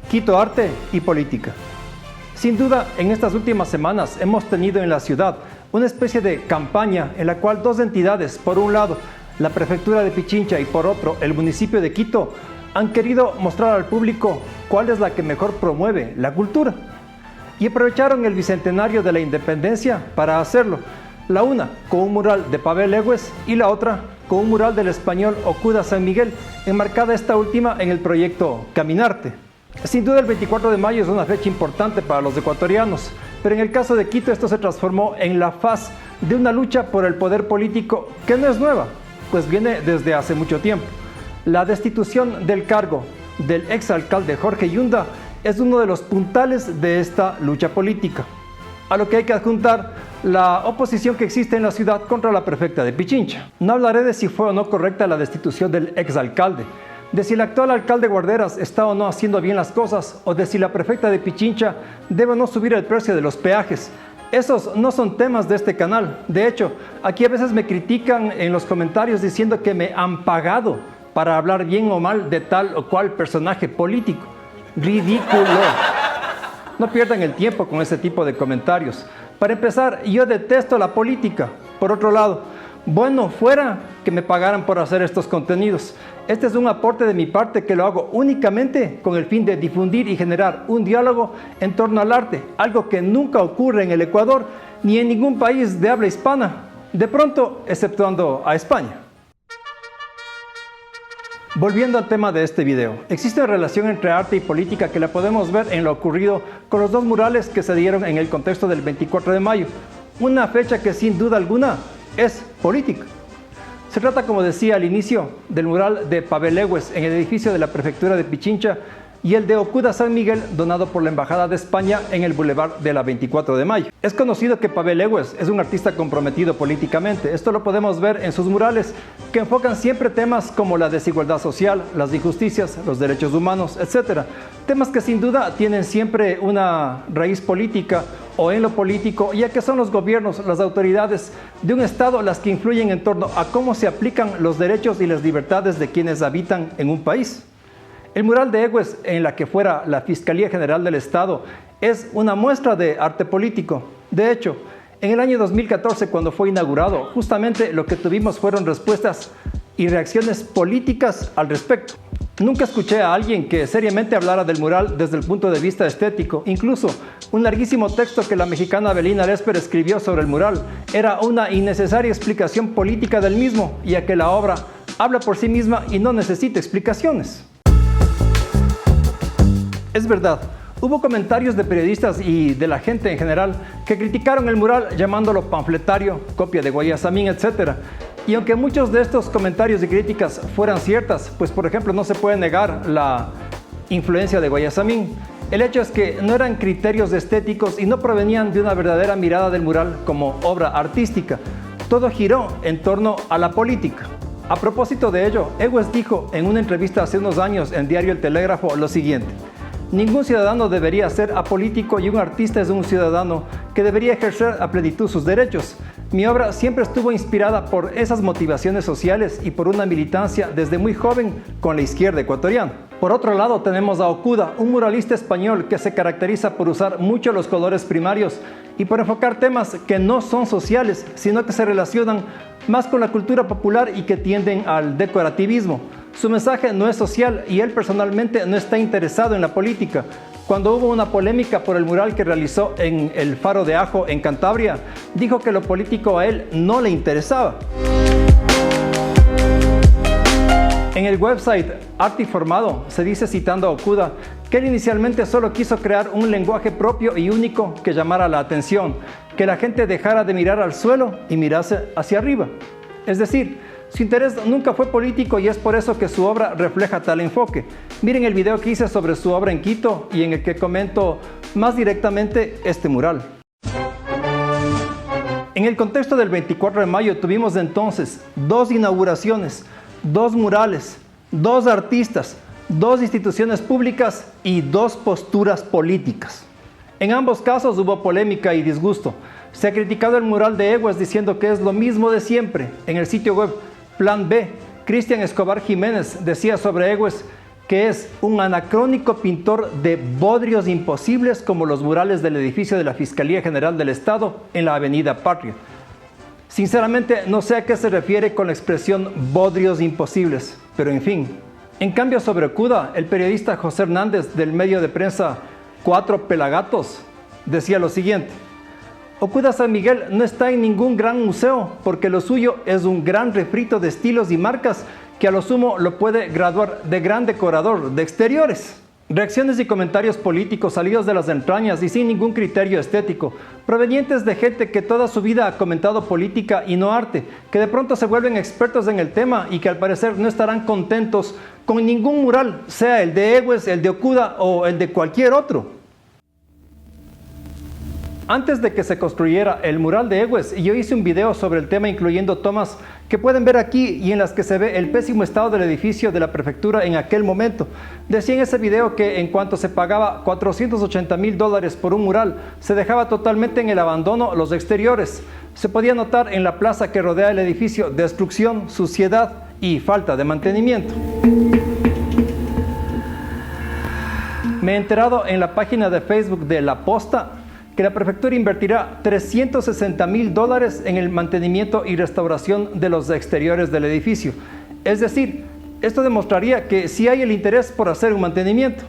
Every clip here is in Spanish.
Quito Arte y Política. Sin duda, en estas últimas semanas hemos tenido en la ciudad una especie de campaña en la cual dos entidades, por un lado la prefectura de Pichincha y por otro el municipio de Quito, han querido mostrar al público cuál es la que mejor promueve la cultura. Y aprovecharon el bicentenario de la independencia para hacerlo, la una con un mural de Pavel Léguez y la otra con un mural del español Okuda San Miguel, enmarcada esta última en el proyecto Caminarte. Sin duda el 24 de mayo es una fecha importante para los ecuatorianos, pero en el caso de Quito esto se transformó en la faz de una lucha por el poder político que no es nueva, pues viene desde hace mucho tiempo. La destitución del cargo del exalcalde Jorge Yunda es uno de los puntales de esta lucha política, a lo que hay que adjuntar la oposición que existe en la ciudad contra la prefecta de Pichincha. No hablaré de si fue o no correcta la destitución del exalcalde, de si el actual alcalde Guarderas está o no haciendo bien las cosas, o de si la prefecta de Pichincha debe o no subir el precio de los peajes. Esos no son temas de este canal. De hecho, aquí a veces me critican en los comentarios diciendo que me han pagado para hablar bien o mal de tal o cual personaje político. ¡Ridículo! No pierdan el tiempo con ese tipo de comentarios. Para empezar, yo detesto la política. Por otro lado, bueno fuera que me pagaran por hacer estos contenidos. Este es un aporte de mi parte que lo hago únicamente con el fin de difundir y generar un diálogo en torno al arte, algo que nunca ocurre en el Ecuador ni en ningún país de habla hispana, de pronto exceptuando a España. Volviendo al tema de este video, existe una relación entre arte y política que la podemos ver en lo ocurrido con los dos murales que se dieron en el contexto del 24 de mayo, una fecha que sin duda alguna es política. Se trata, como decía al inicio, del mural de Pavel Léguez en el edificio de la prefectura de Pichincha y el de Okuda San Miguel, donado por la Embajada de España en el Boulevard de la 24 de mayo. Es conocido que Pavel Léguez es un artista comprometido políticamente. Esto lo podemos ver en sus murales, que enfocan siempre temas como la desigualdad social, las injusticias, los derechos humanos, etc. Temas que sin duda tienen siempre una raíz política o en lo político, ya que son los gobiernos, las autoridades de un Estado las que influyen en torno a cómo se aplican los derechos y las libertades de quienes habitan en un país. El mural de Léguez, en la que fuera la Fiscalía General del Estado, es una muestra de arte político. De hecho, en el año 2014, cuando fue inaugurado, justamente lo que tuvimos fueron respuestas y reacciones políticas al respecto. Nunca escuché a alguien que seriamente hablara del mural desde el punto de vista estético. Incluso un larguísimo texto que la mexicana Belina Lesper escribió sobre el mural era una innecesaria explicación política del mismo, ya que la obra habla por sí misma y no necesita explicaciones. Es verdad, hubo comentarios de periodistas y de la gente en general que criticaron el mural llamándolo panfletario, copia de Guayasamín, etc. Y aunque muchos de estos comentarios y críticas fueran ciertas, pues por ejemplo no se puede negar la influencia de Guayasamín, el hecho es que no eran criterios estéticos y no provenían de una verdadera mirada del mural como obra artística. Todo giró en torno a la política. A propósito de ello, Léguez dijo en una entrevista hace unos años en Diario El Telégrafo lo siguiente: ningún ciudadano debería ser apolítico y un artista es un ciudadano que debería ejercer a plenitud sus derechos. Mi obra siempre estuvo inspirada por esas motivaciones sociales y por una militancia desde muy joven con la izquierda ecuatoriana. Por otro lado tenemos a Okuda, un muralista español que se caracteriza por usar mucho los colores primarios y por enfocar temas que no son sociales, sino que se relacionan más con la cultura popular y que tienden al decorativismo. Su mensaje no es social y él personalmente no está interesado en la política. Cuando hubo una polémica por el mural que realizó en el Faro de Ajo en Cantabria, dijo que lo político a él no le interesaba. En el website Arte Informado se dice, citando a Okuda, que él inicialmente solo quiso crear un lenguaje propio y único que llamara la atención, que la gente dejara de mirar al suelo y mirase hacia arriba. Es decir, su interés nunca fue político y es por eso que su obra refleja tal enfoque. Miren el video que hice sobre su obra en Quito y en el que comento más directamente este mural. En el contexto del 24 de mayo tuvimos entonces dos inauguraciones, dos murales, dos artistas, dos instituciones públicas y dos posturas políticas. En ambos casos hubo polémica y disgusto. Se ha criticado el mural de Léguez diciendo que es lo mismo de siempre. En el sitio web Plan B, Cristian Escobar Jiménez decía sobre Léguez que es un anacrónico pintor de bodrios imposibles como los murales del edificio de la Fiscalía General del Estado en la Avenida Patria. Sinceramente no sé a qué se refiere con la expresión bodrios imposibles, pero en fin. En cambio, sobre Okuda, el periodista José Hernández del medio de prensa Cuatro Pelagatos decía lo siguiente: Okuda San Miguel no está en ningún gran museo porque lo suyo es un gran refrito de estilos y marcas que a lo sumo lo puede graduar de gran decorador de exteriores. Reacciones y comentarios políticos salidos de las entrañas y sin ningún criterio estético, provenientes de gente que toda su vida ha comentado política y no arte, que de pronto se vuelven expertos en el tema y que al parecer no estarán contentos con ningún mural, sea el de Egues, el de Okuda o el de cualquier otro. Antes de que se construyera el mural de Egues, yo hice un video sobre el tema incluyendo tomas que pueden ver aquí y en las que se ve el pésimo estado del edificio de la prefectura en aquel momento. Decía en ese video que en cuanto se pagaba $480,000 por un mural, se dejaba totalmente en el abandono los exteriores. Se podía notar en la plaza que rodea el edificio destrucción, suciedad y falta de mantenimiento. Me he enterado en la página de Facebook de La Posta que la prefectura invertirá $360,000 en el mantenimiento y restauración de los exteriores del edificio. Es decir, esto demostraría que sí hay el interés por hacer un mantenimiento.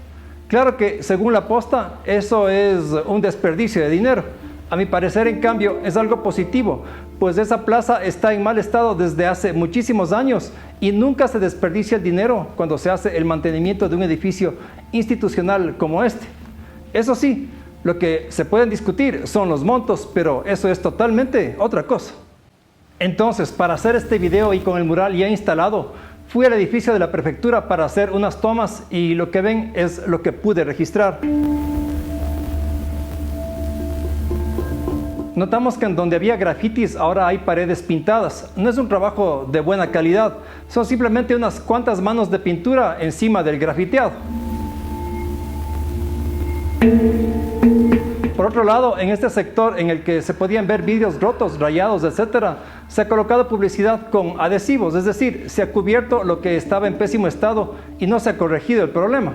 Claro que, según La Posta, eso es un desperdicio de dinero. A mi parecer, en cambio, es algo positivo, pues esa plaza está en mal estado desde hace muchísimos años y nunca se desperdicia el dinero cuando se hace el mantenimiento de un edificio institucional como este. Eso sí, lo que se pueden discutir son los montos, pero eso es totalmente otra cosa. Entonces, para hacer este video y con el mural ya instalado, fui al edificio de la prefectura para hacer unas tomas y lo que ven es lo que pude registrar. Notamos que en donde había grafitis ahora hay paredes pintadas. No es un trabajo de buena calidad, son simplemente unas cuantas manos de pintura encima del grafiteado. Por otro lado, en este sector en el que se podían ver vidrios rotos, rayados, etc., se ha colocado publicidad con adhesivos, es decir, se ha cubierto lo que estaba en pésimo estado y no se ha corregido el problema.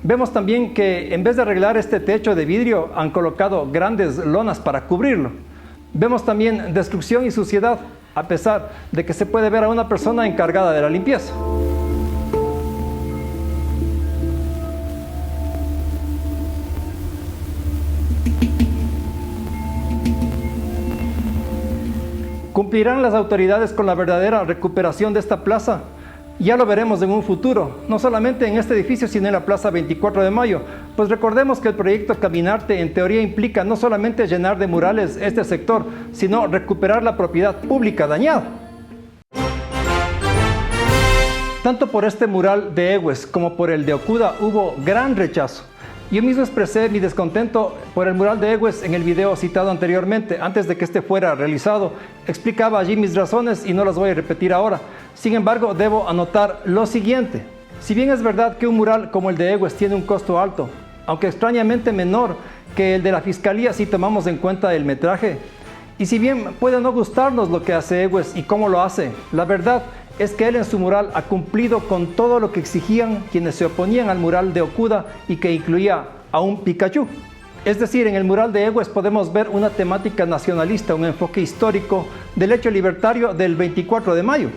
Vemos también que en vez de arreglar este techo de vidrio, han colocado grandes lonas para cubrirlo. Vemos también destrucción y suciedad, a pesar de que se puede ver a una persona encargada de la limpieza. ¿Cumplirán las autoridades con la verdadera recuperación de esta plaza? Ya lo veremos en un futuro, no solamente en este edificio, sino en la Plaza 24 de Mayo, pues recordemos que el proyecto Caminarte en teoría implica no solamente llenar de murales este sector, sino recuperar la propiedad pública dañada. Tanto por este mural de Egues como por el de Okuda hubo gran rechazo. Yo mismo expresé mi descontento por el mural de Egues en el video citado anteriormente. Antes de que este fuera realizado, explicaba allí mis razones y no las voy a repetir ahora. Sin embargo, debo anotar lo siguiente. Si bien es verdad que un mural como el de Egues tiene un costo alto, aunque extrañamente menor que el de la Fiscalía si tomamos en cuenta el metraje, y si bien puede no gustarnos lo que hace Egues y cómo lo hace, la verdad es que él en su mural ha cumplido con todo lo que exigían quienes se oponían al mural de Okuda y que incluía a un Pikachu. Es decir, en el mural de Egues podemos ver una temática nacionalista, un enfoque histórico del hecho libertario del 24 de mayo.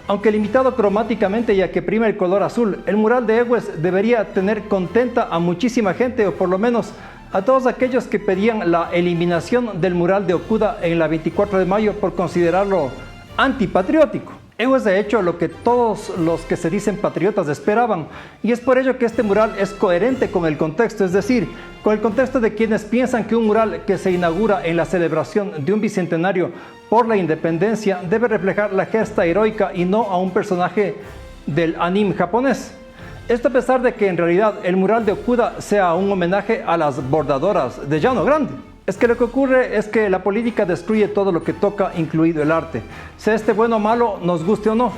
Aunque limitado cromáticamente ya que prima el color azul, el mural de Egues debería tener contenta a muchísima gente, o por lo menos a todos aquellos que pedían la eliminación del mural de Okuda en la 24 de mayo por considerarlo antipatriótico. Egues ha hecho lo que todos los que se dicen patriotas esperaban, y es por ello que este mural es coherente con el contexto, es decir, con el contexto de quienes piensan que un mural que se inaugura en la celebración de un bicentenario por la independencia debe reflejar la gesta heroica y no a un personaje del anime japonés. Esto a pesar de que en realidad el mural de Okuda sea un homenaje a las bordadoras de Llano Grande. Es que lo que ocurre es que la política destruye todo lo que toca, incluido el arte. Sea este bueno o malo, nos guste o no.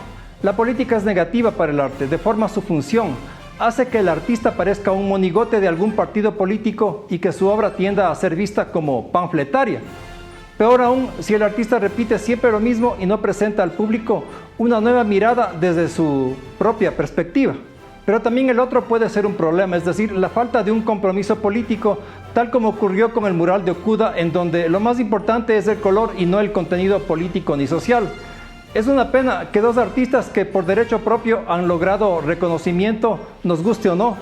La política es negativa para el arte, deforma su función, hace que el artista parezca un monigote de algún partido político y que su obra tienda a ser vista como panfletaria. Peor aún, si el artista repite siempre lo mismo y no presenta al público una nueva mirada desde su propia perspectiva. Pero también el otro puede ser un problema, es decir, la falta de un compromiso político, tal como ocurrió con el mural de Okuda, en donde lo más importante es el color y no el contenido político ni social. Es una pena que dos artistas que por derecho propio han logrado reconocimiento, nos guste o no,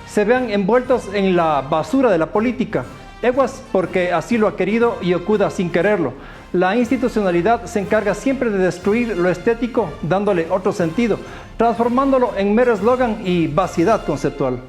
se vean envueltos en la basura de la política. Eguas porque así lo ha querido y Okuda sin quererlo. La institucionalidad se encarga siempre de destruir lo estético, dándole otro sentido, transformándolo en mero eslogan y vaciedad conceptual.